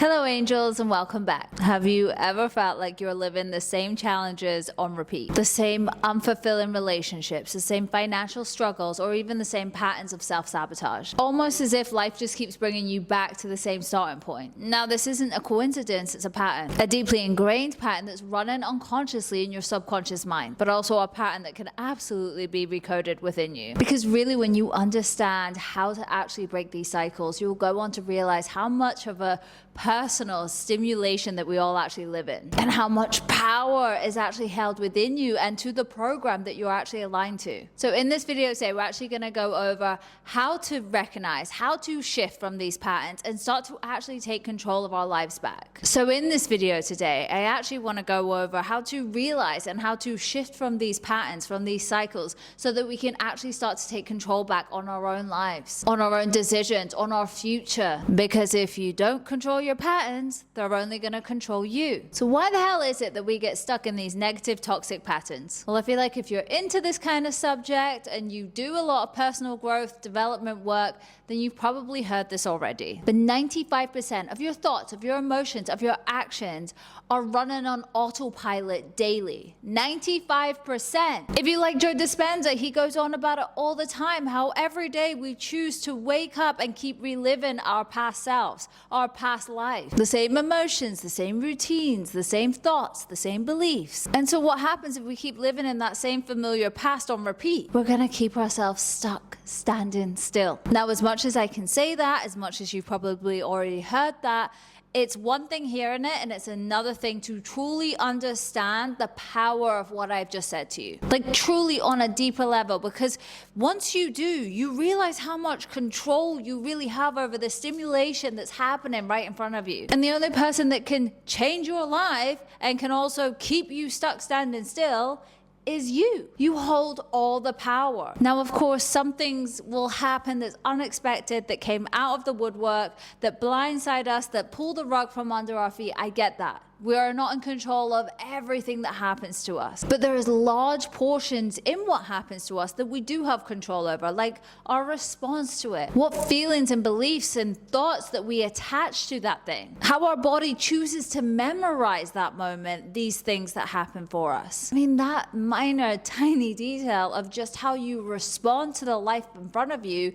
Hello angels and welcome back. Have you ever felt like you're living the same challenges on repeat? The same unfulfilling relationships, the same financial struggles, or even the same patterns of self-sabotage? Almost as if life just keeps bringing you back to the same starting point. Now this isn't a coincidence, it's a pattern. A deeply ingrained pattern that's running unconsciously in your subconscious mind, but also a pattern that can absolutely be recoded within you. Because really when you understand how to actually break these cycles, you'll go on to realize how much of a personal stimulation that we all actually live in, and how much power is actually held within you and to the program that you're actually aligned to. So in this video today, we're actually going to go over how to recognize, how to shift from these patterns and start to actually take control of our lives back. So in this video today, I actually want to go over how to realize and how to shift from these patterns, from these cycles, so that we can actually start to take control back on our own lives, on our own decisions, on our future. Because if you don't control your patterns, they're only going to control you. So why the hell is it that we get stuck in these negative, toxic patterns? Well, I feel like if you're into this kind of subject and you do a lot of personal growth, development work, then you've probably heard this already. But 95% of your thoughts, of your emotions, of your actions are running on autopilot daily. 95%. If you like Joe Dispenza, he goes on about it all the time, how every day we choose to wake up and keep reliving our past selves, our past life. The same emotions, the same routines, the same thoughts, the same beliefs. And so what happens if we keep living in that same familiar past on repeat? We're gonna keep ourselves stuck, standing still. Now, as much as I can say that, as much as you've probably already heard that, it's one thing hearing it and it's another thing to truly understand the power of what I've just said to you. Like truly on a deeper level, because once you do, you realize how much control you really have over the stimulation that's happening right in front of you. And the only person that can change your life and can also keep you stuck standing still is you. You hold all the power. Now, of course, some things will happen that's unexpected, that came out of the woodwork, that blindside us, that pull the rug from under our feet. I get that. We are not in control of everything that happens to us. But there is large portions in what happens to us that we do have control over, like our response to it. What feelings and beliefs and thoughts that we attach to that thing. How our body chooses to memorize that moment, these things that happen for us. I mean, that minor, tiny detail of just how you respond to the life in front of you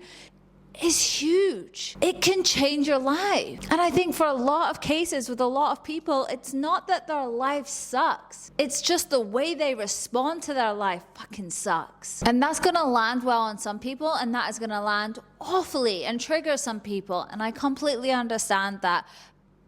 is huge. It can change your life. And I think for a lot of cases with a lot of people, it's not that their life sucks. It's just the way they respond to their life fucking sucks. And that's gonna land well on some people, and that is gonna land awfully and trigger some people. And I completely understand that.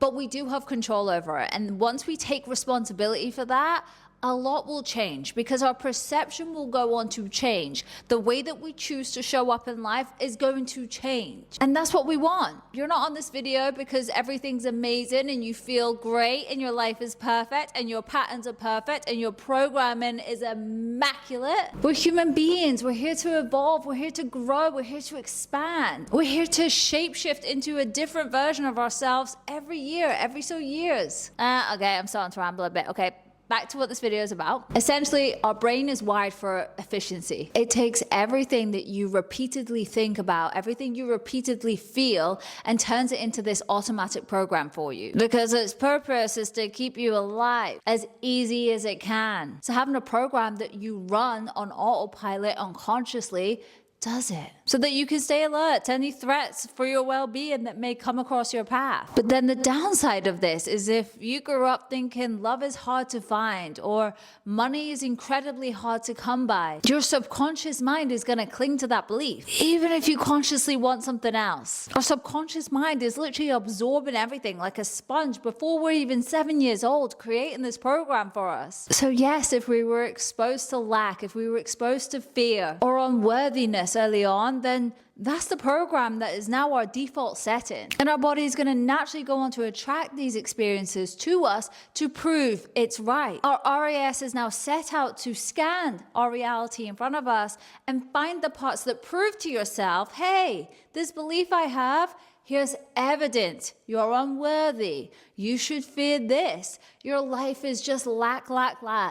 But we do have control over it. And once we take responsibility for that, a lot will change, because our perception will go on to change. The way that we choose to show up in life is going to change. And that's what we want. You're not on this video because everything's amazing and you feel great and your life is perfect and your patterns are perfect and your programming is immaculate. We're human beings. We're here to evolve. We're here to grow. We're here to expand. We're here to shapeshift into a different version of ourselves every year, every so years. Okay, I'm starting to ramble a bit. Okay. Back to what this video is about. Essentially, our brain is wired for efficiency. It takes everything that you repeatedly think about, everything you repeatedly feel, and turns it into this automatic program for you. Because its purpose is to keep you alive as easy as it can. So having a program that you run on autopilot unconsciously does it, so that you can stay alert to any threats for your well-being that may come across your path. But then the downside of this is if you grew up thinking love is hard to find or money is incredibly hard to come by, your subconscious mind is going to cling to that belief, even if you consciously want something else. Our subconscious mind is literally absorbing everything like a sponge before we're even 7 years old, creating this program for us. So yes, if we were exposed to lack, if we were exposed to fear or unworthiness early on, then that's the program that is now our default setting. And our body is going to naturally go on to attract these experiences to us to prove it's right. Our RAS is now set out to scan our reality in front of us and find the parts that prove to yourself, hey, this belief I have, Here's evidence. You're unworthy. You should fear this. Your life is just lack.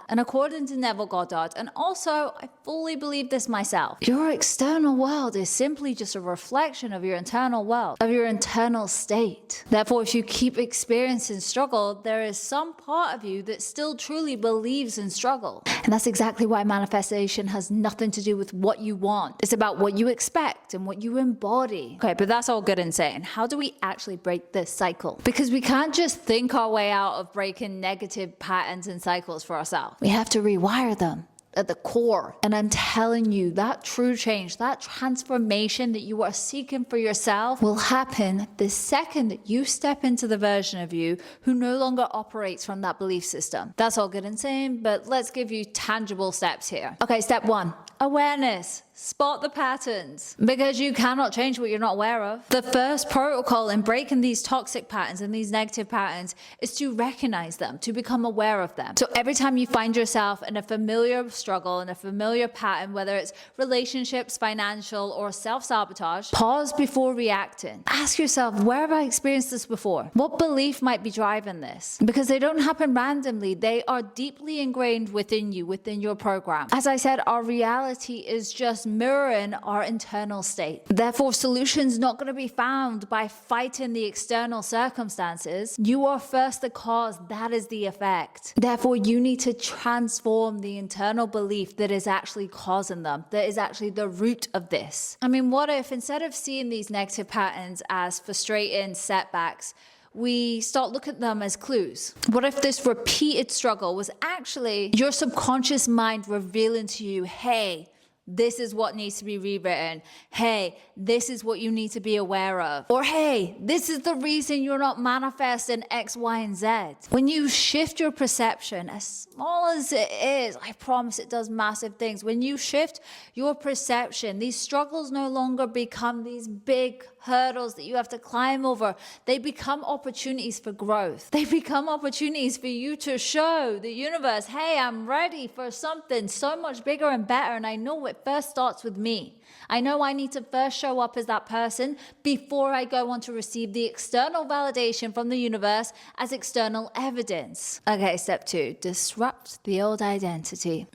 And according to Neville Goddard, and also I fully believe this myself, your external world is simply just a reflection of your internal world, of your internal state. Therefore, if you keep experiencing struggle, there is some part of you that still truly believes in struggle. And that's exactly why manifestation has nothing to do with what you want. It's about what you expect and what you embody. Okay, but that's all good and saying. How do we actually break this cycle? Because we can't just think our way out of breaking negative patterns and cycles for ourselves. We have to rewire them at the core. And I'm telling you, that true change, that transformation that you are seeking for yourself will happen the second that you step into the version of you who no longer operates from that belief system. That's all good and saying, but let's give you tangible steps here. Okay, step 1, awareness. Spot the patterns, because you cannot change what you're not aware of. The first protocol in breaking these toxic patterns and these negative patterns is to recognize them, to become aware of them. So every time you find yourself in a familiar struggle, in a familiar pattern, whether it's relationships, financial, or self-sabotage, pause before reacting. Ask yourself, where have I experienced this before? What belief might be driving this? Because they don't happen randomly. They are deeply ingrained within you, within your program. As I said, our reality is just mirroring our internal state. Therefore, solutions not going to be found by fighting the external circumstances. You are first the cause, that is the effect. Therefore, you need to transform the internal belief that is actually causing them, that is actually the root of this. I mean, what if instead of seeing these negative patterns as frustrating setbacks, we start looking at them as clues? What if this repeated struggle was actually your subconscious mind revealing to you, hey, this is what needs to be rewritten. Hey, this is what you need to be aware of. Or hey, this is the reason you're not manifesting X, Y, and Z. When you shift your perception, as small as it is, I promise it does massive things. When you shift your perception, these struggles no longer become these big hurdles that you have to climb over. They become opportunities for growth. They become opportunities for you to show the universe, hey, I'm ready for something so much bigger and better, and I know it first starts with me. I know I need to first show up as that person before I go on to receive the external validation from the universe as external evidence. Okay, step 2, disrupt the old identity.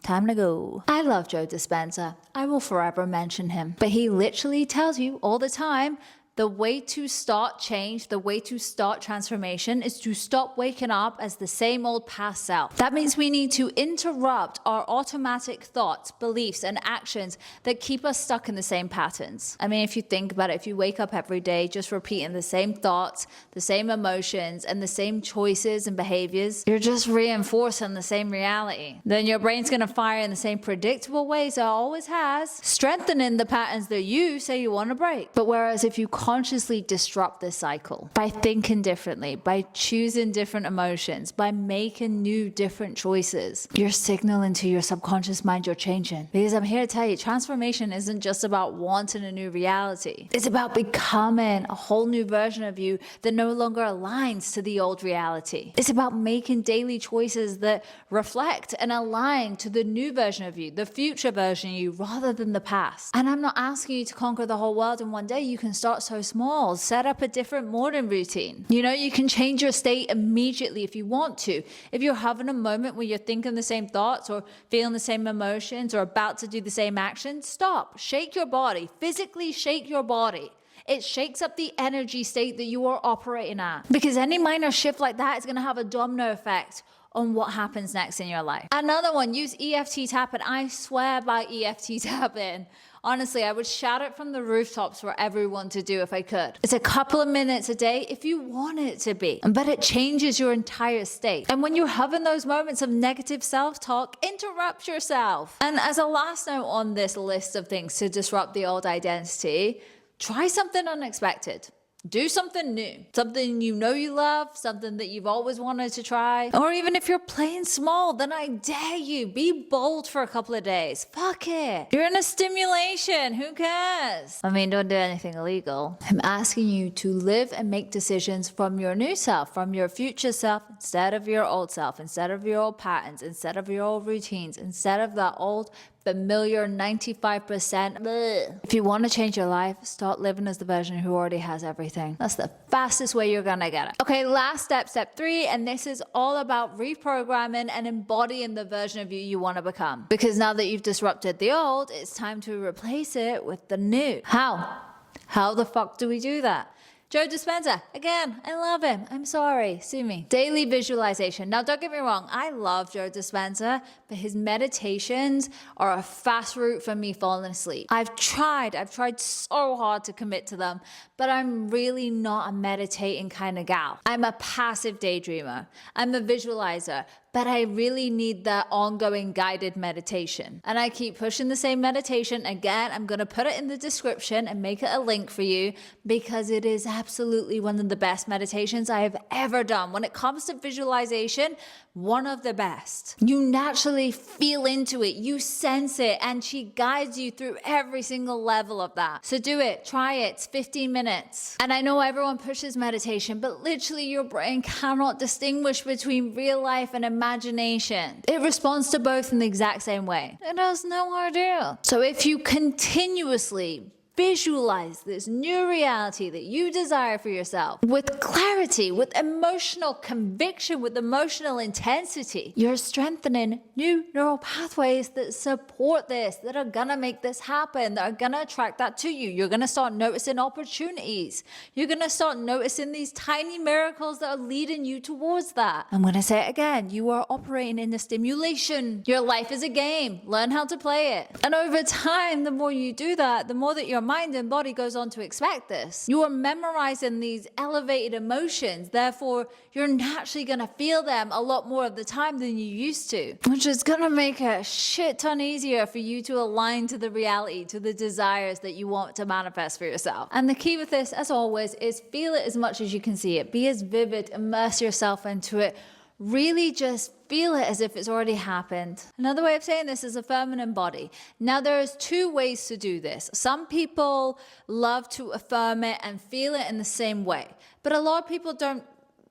Time to go. I love Joe Dispenza. I will forever mention him. But he literally tells you all the time, the way to start change, the way to start transformation is to stop waking up as the same old past self. That means we need to interrupt our automatic thoughts, beliefs, and actions that keep us stuck in the same patterns. I mean, if you think about it, if you wake up every day just repeating the same thoughts, the same emotions, and the same choices and behaviors, you're just reinforcing the same reality. Then your brain's gonna fire in the same predictable ways it always has, strengthening the patterns that you say you want to break. But whereas if you consciously disrupt this cycle by thinking differently, by choosing different emotions, by making new different choices, you're signaling to your subconscious mind you're changing. Because I'm here to tell you, transformation isn't just about wanting a new reality. It's about becoming a whole new version of you that no longer aligns to the old reality. It's about making daily choices that reflect and align to the new version of you, the future version of you, rather than the past. And I'm not asking you to conquer the whole world in one day. You can start so small. Set up a different morning routine. You know, you can change your state immediately if you want to. If you're having a moment where you're thinking the same thoughts or feeling the same emotions or about to do the same actions, stop. Shake your body. Physically shake your body. It shakes up the energy state that you are operating at. Because any minor shift like that is going to have a domino effect on what happens next in your life. Another one, use EFT tapping. I swear by EFT tapping. Honestly, I would shout it from the rooftops for everyone to do if I could. It's a couple of minutes a day if you want it to be, but it changes your entire state. And when you're having those moments of negative self-talk, interrupt yourself. And as a last note on this list of things to disrupt the old identity, try something unexpected. Do something new, something you know you love, something that you've always wanted to try. Or even if you're playing small, then I dare you, be bold for a couple of days. Fuck it. You're in a stimulation. Who cares? I mean, don't do anything illegal. I'm asking you to live and make decisions from your new self, from your future self, instead of your old self, instead of your old patterns, instead of your old routines, instead of that old familiar 95%. Bleh. If you want to change your life, start living as the version who already has everything. That's the fastest way you're gonna get it. Okay, last step, step 3, and this is all about reprogramming and embodying the version of you want to become. Because now that you've disrupted the old, it's time to replace it with the new. How the fuck do we do that? Joe Dispenza, again, I love him. I'm sorry, sue me. Daily visualization. Now, don't get me wrong, I love Joe Dispenza, but his meditations are a fast route for me falling asleep. I've tried so hard to commit to them, but I'm really not a meditating kind of gal. I'm a passive daydreamer. I'm a visualizer, but I really need that ongoing guided meditation. And I keep pushing the same meditation. Again, I'm gonna put it in the description and make it a link for you because it is absolutely one of the best meditations I have ever done. When it comes to visualization, one of the best. You naturally feel into it, you sense it, and she guides you through every single level of that. So do it, try it, it's 15 minutes. And I know everyone pushes meditation, but literally your brain cannot distinguish between real life and imagination. It responds to both in the exact same way. It has no idea. So if you continuously visualize this new reality that you desire for yourself with clarity, with emotional conviction, with emotional intensity, you're strengthening new neural pathways that support this, that are gonna make this happen, that are gonna attract that to you. You're gonna start noticing opportunities. You're gonna start noticing these tiny miracles that are leading you towards that. I'm gonna say it again, you are operating in the stimulation. Your life is a game. Learn how to play it. And over time, the more you do that, the more that your mind and body goes on to expect this. You are memorizing these elevated emotions, therefore you're naturally going to feel them a lot more of the time than you used to, which is going to make it a shit ton easier for you to align to the reality, to the desires that you want to manifest for yourself. And the key with this, as always, is feel it as much as you can see it. Be as vivid, immerse yourself into it. Really just feel it as if it's already happened. Another way of saying this is affirm and embody. Now there's 2 ways to do this. Some people love to affirm it and feel it in the same way, but a lot of people don't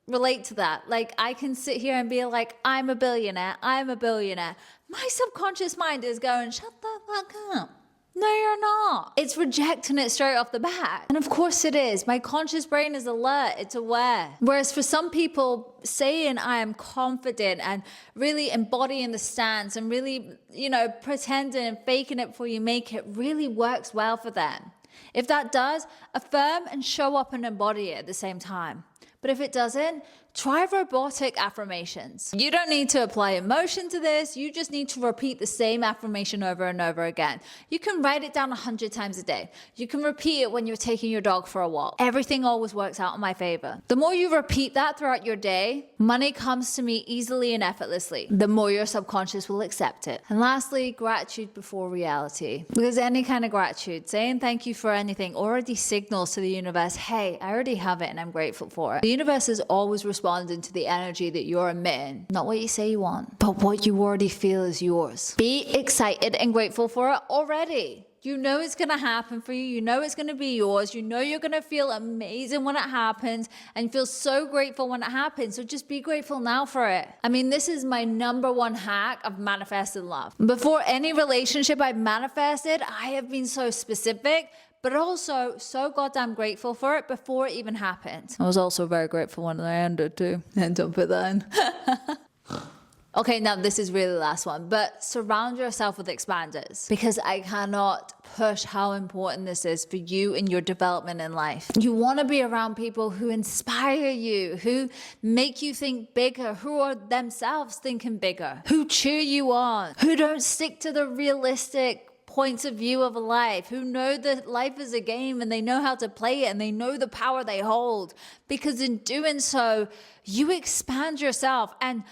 relate to that. Like I can sit here and be like, I'm a billionaire, I'm a billionaire. My subconscious mind is going, shut the fuck up. No, you're not. It's rejecting it straight off the bat. And of course it is. My conscious brain is alert. It's aware. Whereas for some people, saying I am confident and really embodying the stance and really, pretending and faking it before you make it really works well for them. If that does, affirm and show up and embody it at the same time. But if it doesn't, try robotic affirmations. You don't need to apply emotion to this. You just need to repeat the same affirmation over and over again. You can write it down 100 times a day. You can repeat it when you're taking your dog for a walk. Everything always works out in my favor. The more you repeat that throughout your day, money comes to me easily and effortlessly. The more your subconscious will accept it. And lastly, gratitude before reality. Because any kind of gratitude, saying thank you for anything, already signals to the universe, hey, I already have it and I'm grateful for it. The universe is always responding to the energy that you're emitting. Not what you say you want, but what you already feel is yours. Be excited and grateful for it already. You know it's going to happen for you. You know it's going to be yours. You know you're going to feel amazing when it happens and feel so grateful when it happens. So just be grateful now for it. I mean, this is my #1 hack of manifesting love. Before any relationship I've manifested, I have been so specific, but also so goddamn grateful for it before it even happened. I was also very grateful when I ended too. And don't put that in. Okay, now this is really the last one, but surround yourself with expanders because I cannot push how important this is for you in your development in life. You want to be around people who inspire you, who make you think bigger, who are themselves thinking bigger, who cheer you on, who don't stick to the realistic points of view of life, who know that life is a game and they know how to play it and they know the power they hold. Because in doing so, you expand yourself and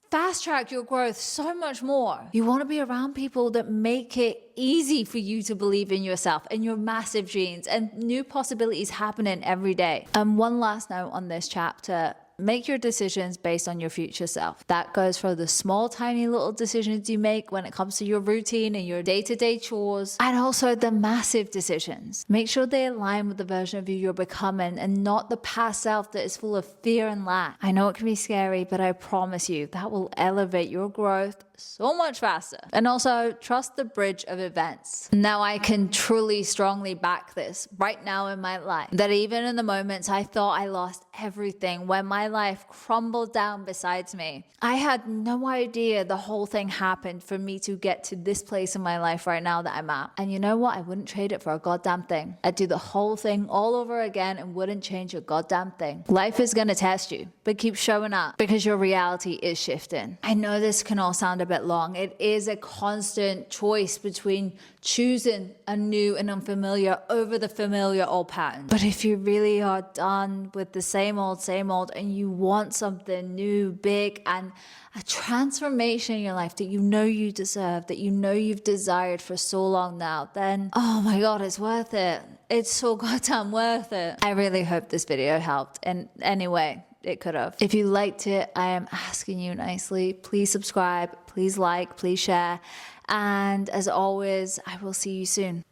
fast track your growth so much more. You want to be around people that make it easy for you to believe in yourself and your massive dreams and new possibilities happening every day. And one last note on this chapter. Make your decisions based on your future self. That goes for the small, tiny little decisions you make when it comes to your routine and your day-to-day chores, and also the massive decisions. Make sure they align with the version of you you're becoming and not the past self that is full of fear and lack. I know it can be scary, but I promise you that will elevate your growth so much faster. And also trust the bridge of events. Now I can truly strongly back this right now in my life, that even in the moments I thought I lost everything, when my life crumbled down besides me, I had no idea the whole thing happened for me to get to this place in my life right now that I'm at. And you know what? I wouldn't trade it for a goddamn thing. I'd do the whole thing all over again and wouldn't change a goddamn thing. Life is gonna test you, but keep showing up because your reality is shifting. I know this can all sound a bit long. It is a constant choice between choosing a new and unfamiliar over the familiar old pattern. But if you really are done with the same old, and you want something new, big, and a transformation in your life that you know you deserve, that you know you've desired for so long now, then oh my God, it's worth it. It's so goddamn worth it. I really hope this video helped in any way it could have. If you liked it, I am asking you nicely, please subscribe, please like, please share. And as always, I will see you soon.